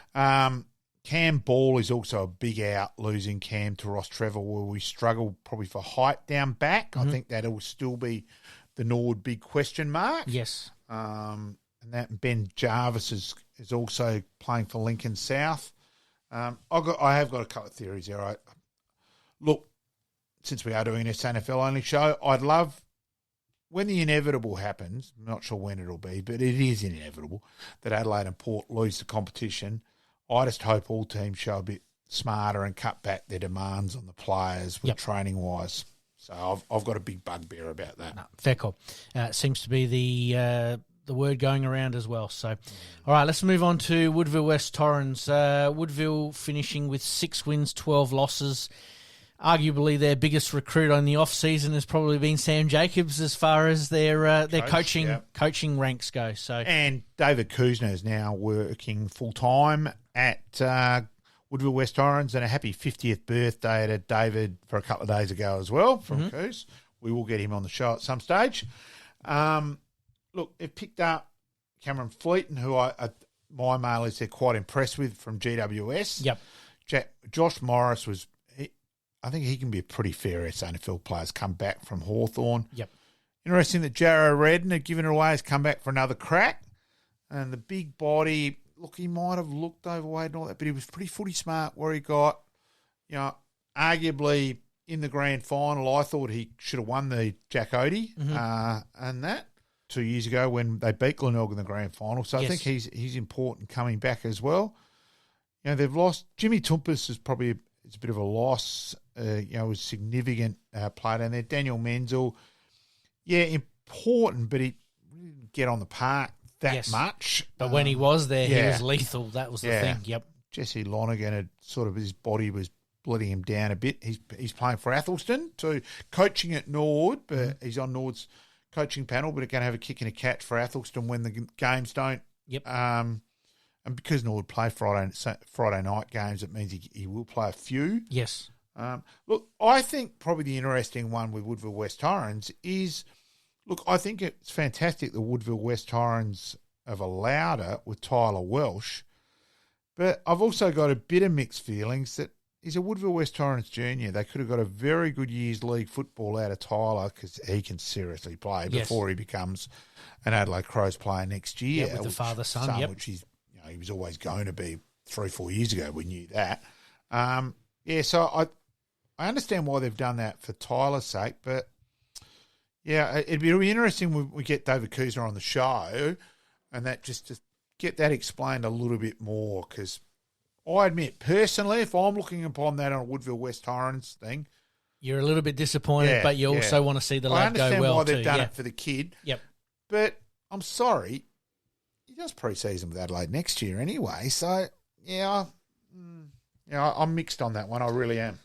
Cam Ball is also a big out, losing Cam to Ross Trevor, where we struggle probably for height down back. I think that'll still be the Norwood big question mark. Yes. And that Ben Jarvis is also playing for Lincoln South. I have got a couple of theories there. Look, since we are doing an SANFL only show, I'd love, when the inevitable happens, I'm not sure when it'll be, but it is inevitable, that Adelaide and Port lose the competition. I just hope all teams show a bit smarter and cut back their demands on the players with training-wise. So I've got a big bugbear about that. No, fair call. Seems to be the word going around as well. So, all right, let's move on to Woodville West Torrens. Woodville finishing with 6 wins, 12 losses. Arguably their biggest recruit on the off-season has probably been Sam Jacobs as far as their coaching ranks go. So, and David Kuzner is now working full-time at Woodville West Torrens, and a happy 50th birthday to David for a couple of days ago as well from Kuz. We will get him on the show at some stage. Look, they've picked up Cameron Fleeton, who my mail is they're quite impressed with from GWS. Yep. Josh Morris I think he can be a pretty fair SANFL player. Has come back from Hawthorn. Yep. Interesting that Jarrah Redden had given it away, has come back for another crack. And the big body, look, he might have looked overweight and all that, but he was pretty footy smart where he got, arguably in the grand final, I thought he should have won the Jack Odie and that 2 years ago when they beat Glenelg in the grand final. So I think he's important coming back as well. They've lost. Jimmy Tumpus is probably it's a bit of a loss. Was significant player down there. Daniel Menzel, important, but he didn't get on the park that much. But when he was there, he was lethal. That was the thing. Yep. Jesse Lonergan had his body was letting him down a bit. He's playing for Athelston, so coaching at Norwood, but he's on Norwood's coaching panel, but going to have a kick and a catch for Athelston when the games don't. Yep. And because Norwood play Friday night games, it means he will play a few. Yes. Look, I think probably the interesting one with Woodville West Torrens is, look, I think it's fantastic that Woodville West Torrens have allowed it with Tyler Welsh, but I've also got a bit of mixed feelings that he's a Woodville West Torrens junior. They could have got a very good year's league football out of Tyler because he can seriously play before he becomes an Adelaide Crows player next year. With the father-son, which he was always going to be 3-4 years ago. We knew that. So I understand why they've done that for Tyler's sake, but it'd be really interesting when we get David Kuzner on the show and that just to get that explained a little bit more, because I admit, personally, if I'm looking upon that on a Woodville West Torrens thing, you're a little bit disappointed, but you also want to see the lad go well too. I understand why they've done it for the kid. Yep. But I'm sorry, he does pre-season with Adelaide next year anyway. So, I'm mixed on that one. I really am.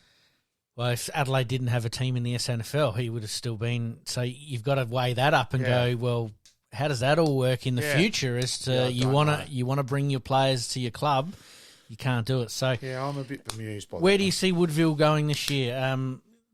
Well, if Adelaide didn't have a team in the SANFL, he would have still been. So you've got to weigh that up and go, well, how does that all work in the future? As to you want to bring your players to your club, you can't do it. So I'm a bit bemused by that. Where do you see Woodville going this year?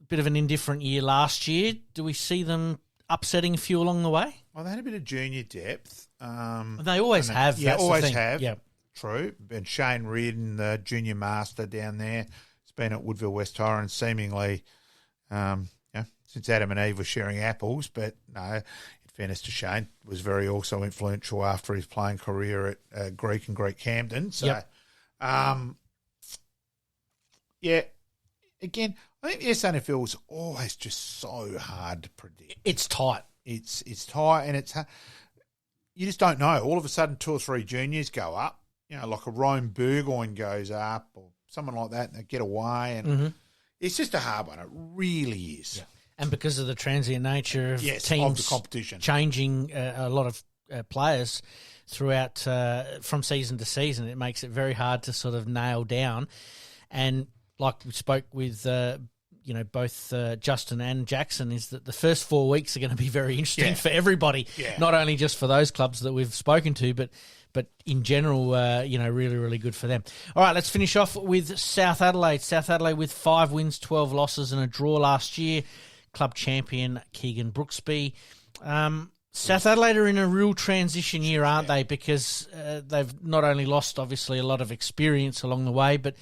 Bit of an indifferent year last year. Do we see them upsetting a few along the way? Well, they had a bit of junior depth. They always have. Yeah, that's always the thing. have. Yeah, true. And Shane Reardon, the junior master down there, has been at Woodville West Torrens seemingly since Adam and Eve were sharing apples. But no, in fairness to Shane, was very also influential after his playing career at Greek and Greek Camden. So, again, I think the SANFL is always just so hard to predict. It's tight. It's tight, and it's you just don't know. All of a sudden, 2 or 3 juniors go up. Like a Rome Burgoyne goes up, or someone like that, and they get away. And It's just a hard one. It really is. Yeah. And because of the transient nature of teams of the competition, changing a lot of players throughout from season to season, it makes it very hard to sort of nail down. And like we spoke with both Justin and Jackson, is that the first 4 weeks are going to be very interesting for everybody, not only just for those clubs that we've spoken to, but in general, really, really good for them. All right, let's finish off with South Adelaide. South Adelaide with 5 wins, 12 losses and a draw last year. Club champion Keegan Brooksby. South Adelaide are in a real transition year, aren't they? Because they've not only lost, obviously, a lot of experience along the way, but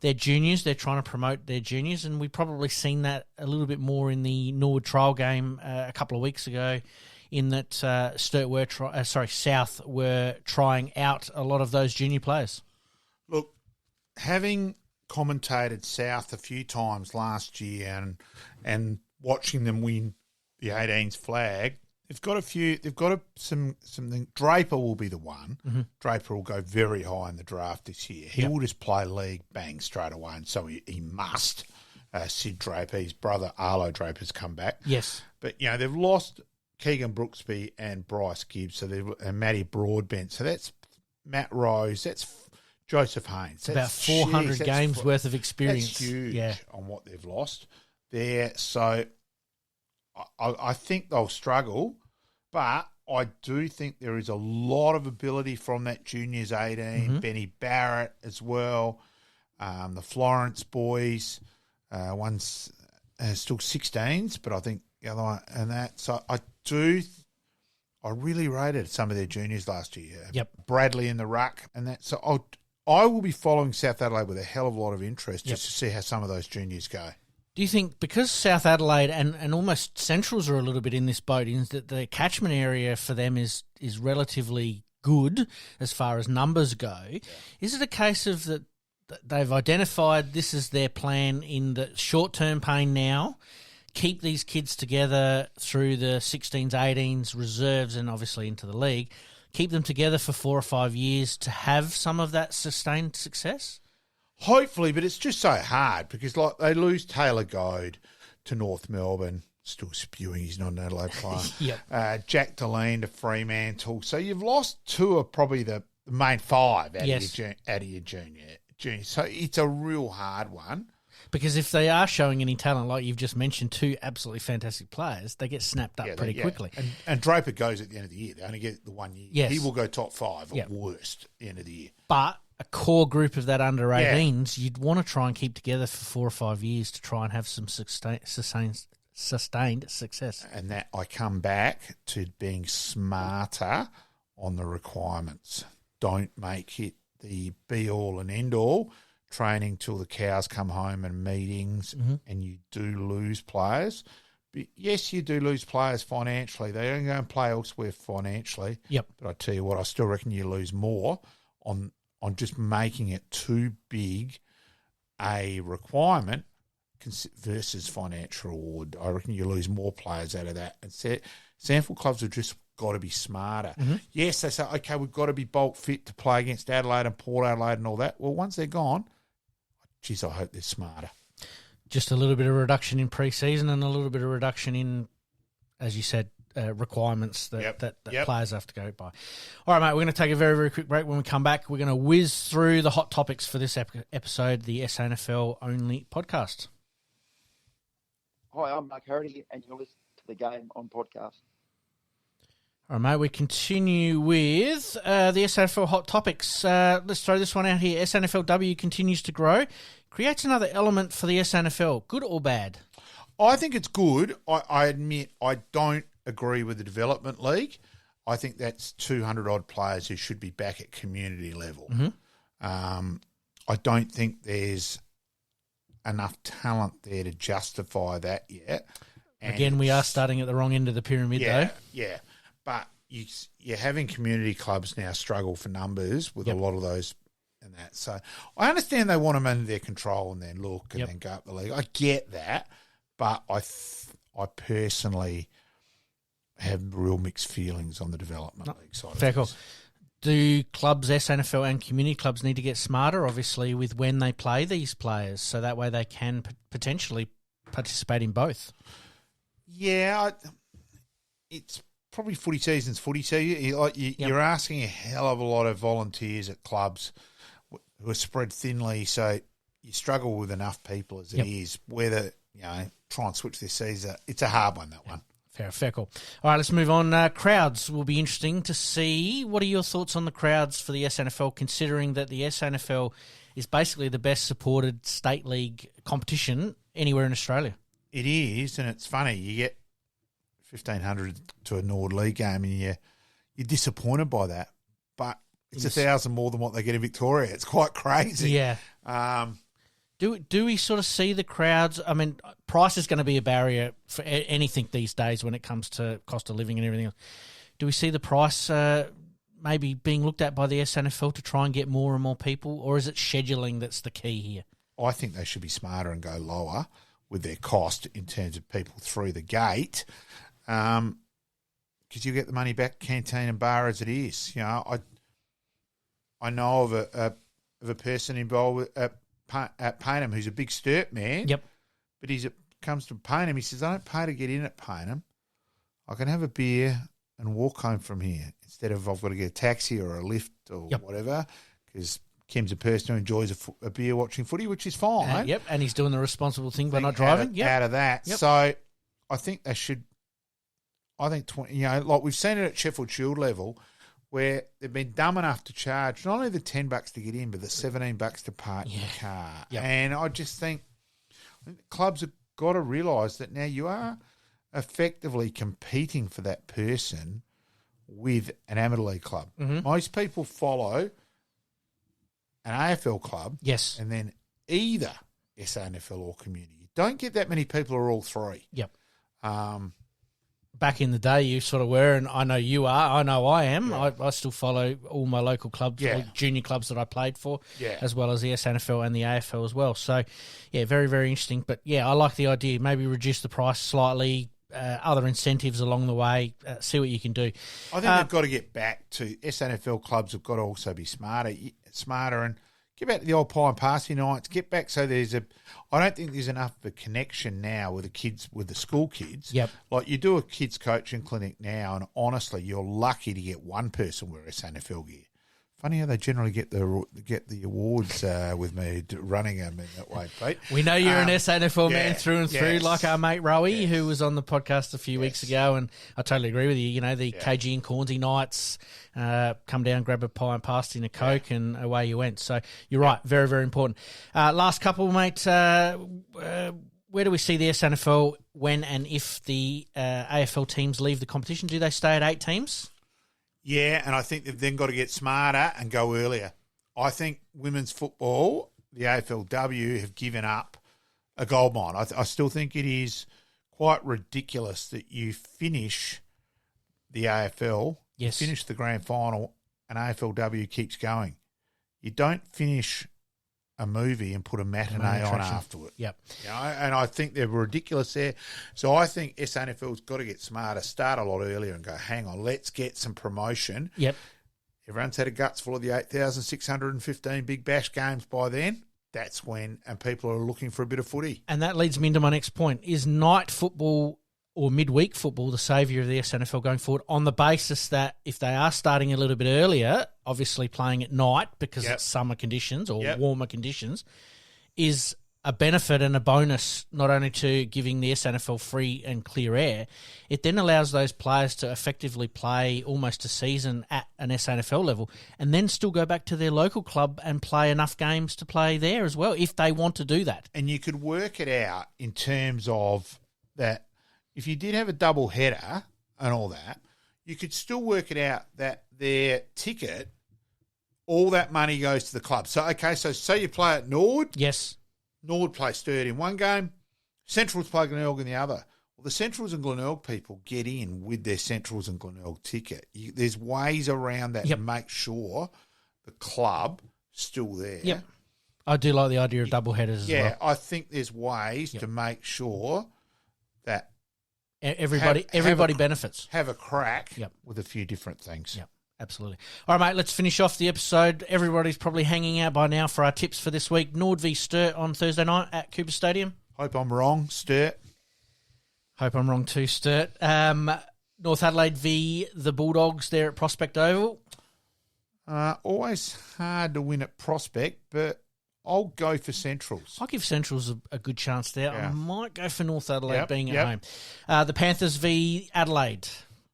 their juniors, they're trying to promote their juniors, and we've probably seen that a little bit more in the Norwood trial game a couple of weeks ago, in that South were trying out a lot of those junior players. Look, having commentated South a few times last year and watching them win the 18s flag, they've got something. Draper will be the one. Mm-hmm. Draper will go very high in the draft this year. He will just play league bang straight away, and so he must. Sid Draper, his brother Arlo Draper's come back. Yes. But, they've lost Keegan Brooksby and Bryce Gibbs, and Matty Broadbent. So that's Matt Rose, that's Joseph Haynes. That's about 400 games worth of experience. That's huge on what they've lost there. So I think they'll struggle, but I do think there is a lot of ability from that juniors 18, Benny Barrett as well, the Florence boys. One's still 16s, but I think the other one and that. So I really rated some of their juniors last year. Yep. Bradley in the ruck and that. So I will be following South Adelaide with a hell of a lot of interest just to see how some of those juniors go. Do you think, because South Adelaide and almost Centrals are a little bit in this boat, in that the catchment area for them is relatively good as far as numbers go, is it a case of that they've identified this is their plan in the short-term pain now, keep these kids together through the 16s, 18s, reserves, and obviously into the league, keep them together for 4 or 5 years to have some of that sustained success? Hopefully, but it's just so hard because they lose Taylor Goad to North Melbourne, still spewing he's not an Adelaide player. Jack Deline to Fremantle. So you've lost 2 of probably the main 5 out of your junior. So it's a real hard one. Because if they are showing any talent, like you've just mentioned, 2 absolutely fantastic players, they get snapped up pretty quickly. And Draper goes at the end of the year. They only get the 1 year. Yes. He will go top 5 or worst at the end of the year. But a core group of that under 18s, you'd want to try and keep together for 4 or 5 years to try and have some sustained success. And that I come back to being smarter on the requirements. Don't make it the be-all and end-all. Training till the cows come home and meetings, and you do lose players. But yes, you do lose players financially. They don't go and play elsewhere financially. Yep. But I tell you what, I still reckon you lose more on just making it too big a requirement versus financial reward. I reckon you lose more players out of that. And SANFL clubs have just got to be smarter. Yes, they say, okay, we've got to be bulk fit to play against Adelaide and Port Adelaide and all that. Well, once they're gone, geez, I hope they're smarter. Just a little bit of reduction in pre-season and a little bit of reduction in, as you said, requirements that players have to go by. All right, mate, we're going to take a very, very quick break. When we come back, we're going to whiz through the hot topics for this episode, the SANFL only podcast. Hi, I'm Mark Harity, and you're listening to the Game On podcast. All right, mate, we continue with the SANFL hot topics. Let's throw this one out here. SANFLW continues to grow. Creates another element for the SANFL. Good or bad? I think it's good. I admit I don't agree with the development league. I think that's 200-odd players who should be back at community level. I don't think there's enough talent there to justify that yet. And again, we are starting at the wrong end of the pyramid, though. Yeah, but you're having community clubs now struggle for numbers with a lot of those and that. So I understand they want them under their control and then look and then go up the league. I get that, but I personally have real mixed feelings on the development league side. Fair call. Do clubs, SANFL and community clubs, need to get smarter, obviously, with when they play these players, so that way they can potentially participate in both? Yeah, it's probably footy season's footy season. You're asking a hell of a lot of volunteers at clubs who are spread thinly, so you struggle with enough people as it is. Whether, try and switch this season, it's a hard one, that one. Fair call. All right, let's move on. Crowds will be interesting to see. What are your thoughts on the crowds for the SANFL, considering that the SANFL is basically the best supported state league competition anywhere in Australia? It is, and it's funny. You get 1,500 to a Norwood League game, and you're disappointed by that. But it's 1,000 more than what they get in Victoria. It's quite crazy. Yeah. Do we sort of see the crowds? I mean, price is going to be a barrier for anything these days when it comes to cost of living and everything else. Do we see the price maybe being looked at by the SANFL to try and get more and more people, or is it scheduling that's the key here? I think they should be smarter and go lower with their cost in terms of people through the gate, because you get the money back canteen and bar as it is. I know of a person involved at Payneham who's a big sturt man. Yep. But comes to Payneham, he says, I don't pay to get in at Payneham. I can have a beer and walk home from here instead of I've got to get a taxi or a lift or whatever, because Kim's a person who enjoys a beer watching footy, which is fine. And he's doing the responsible thing by not driving. Out of that. Yep. So I think they should, like we've seen it at Sheffield Shield level, where they've been dumb enough to charge not only the $10 to get in, but the $17 to park your car. Yep. And I just think clubs have got to realise that now you are effectively competing for that person with an amateur league club. Mm-hmm. Most people follow an AFL club, and then either SANFL or community. You don't get that many people who are all three. Yep. Back in the day, you sort of were, and I know you are. I know I am. Yeah. I still follow all my local clubs, like junior clubs that I played for, as well as the SANFL and the AFL as well. So, very, very interesting. But, I like the idea. Maybe reduce the price slightly, other incentives along the way, see what you can do. I think they've got to get back to SANFL clubs have got to also be smarter and get back to the old pie and pasty nights. Get back so I don't think there's enough of a connection now with the kids, with the school kids. Yep. Like you do a kids coaching clinic now, and honestly, you're lucky to get one person wear a SANFL gear. Funny how they generally get the awards with me running them in that way, Pete. We know you're an SANFL man through and through, like our mate Rowie, who was on the podcast a few weeks ago, and I totally agree with you. The KG and Cornsey nights, come down, grab a pie and pasty and a Coke, and away you went. So you're right, very, very important. Last couple, mate, where do we see the SANFL when and if the AFL teams leave the competition? Do they stay at 8 teams? Yeah, and I think they've then got to get smarter and go earlier. I think women's football, the AFLW, have given up a goldmine. I still think it is quite ridiculous that you finish the AFL, finish the grand final, and AFLW keeps going. You don't finish a movie and put a matinee on afterward. Yep. And I think they're ridiculous there. So I think SANFL's got to get smarter, start a lot earlier and go, hang on, let's get some promotion. Yep. Everyone's had a guts full of the 8,615 Big Bash games by then. That's when, and people are looking for a bit of footy. And that leads me into my next point. Is night football or midweek football the saviour of the SANFL going forward, on the basis that if they are starting a little bit earlier, obviously playing at night because it's summer conditions or warmer conditions, is a benefit and a bonus not only to giving the SANFL free and clear air, it then allows those players to effectively play almost a season at an SANFL level and then still go back to their local club and play enough games to play there as well, if they want to do that. And you could work it out in terms of that. If you did have a double header and all that, you could still work it out that their ticket, all that money goes to the club. So, so say you play at Norwood. Yes. Norwood play Sturt in one game, Centrals play Glenelg in the other. Well, the Centrals and Glenelg people get in with their Centrals and Glenelg ticket. There's ways around that to make sure the club still there. Yep. I do like the idea of double headers as well. Yeah, I think there's ways to make sure that everybody benefits. Have a crack with a few different things. Yep. Absolutely. All right, mate, let's finish off the episode. Everybody's probably hanging out by now for our tips for this week. Norwood v Sturt on Thursday night at Cooper Stadium. Hope I'm wrong, Sturt. Hope I'm wrong too, Sturt. North Adelaide v the Bulldogs there at Prospect Oval. Always hard to win at Prospect, but I'll go for Centrals. I'll give Centrals a good chance there. Yeah. I might go for North Adelaide being at Yep. home. The Panthers v Adelaide.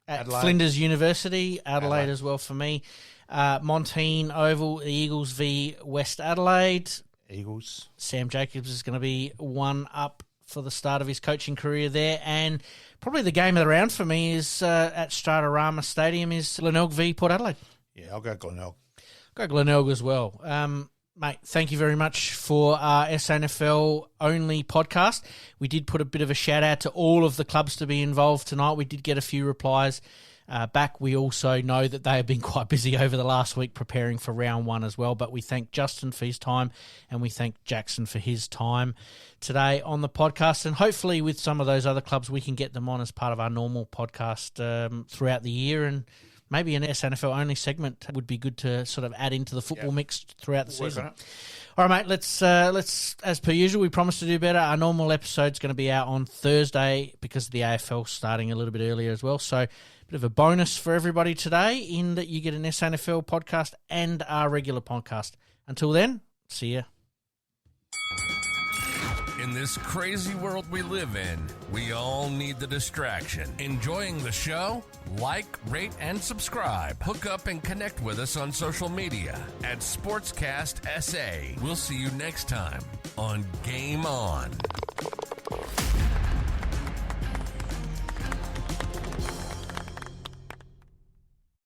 At Flinders University, Adelaide as well for me. Montine Oval, the Eagles v West Adelaide. Eagles. Sam Jacobs is going to be one up for the start of his coaching career there. And probably the game of the round for me is at Stratorama Stadium is Glenelg v Port Adelaide. Yeah, I'll go Glenelg. Go Glenelg as well. Mate, thank you very much for our SANFL only podcast. We did put a bit of a shout out to all of the clubs to be involved tonight. We did get a few replies back. We also know that they have been quite busy over the last week preparing for round one as well. But we thank Justin for his time and we thank Jackson for his time today on the podcast. And hopefully with some of those other clubs, we can get them on as part of our normal podcast throughout the year, and maybe an SANFL only segment would be good to sort of add into the football mix throughout the season. All right, mate, let's, as per usual, we promised to do better. Our normal episode's going to be out on Thursday because of the AFL starting a little bit earlier as well. So a bit of a bonus for everybody today in that you get an SANFL podcast and our regular podcast. Until then, see ya. In this crazy world we live in, we all need the distraction. Enjoying the show? Like, rate, and subscribe. Hook up and connect with us on social media at Sportscast SA. We'll see you next time on Game On.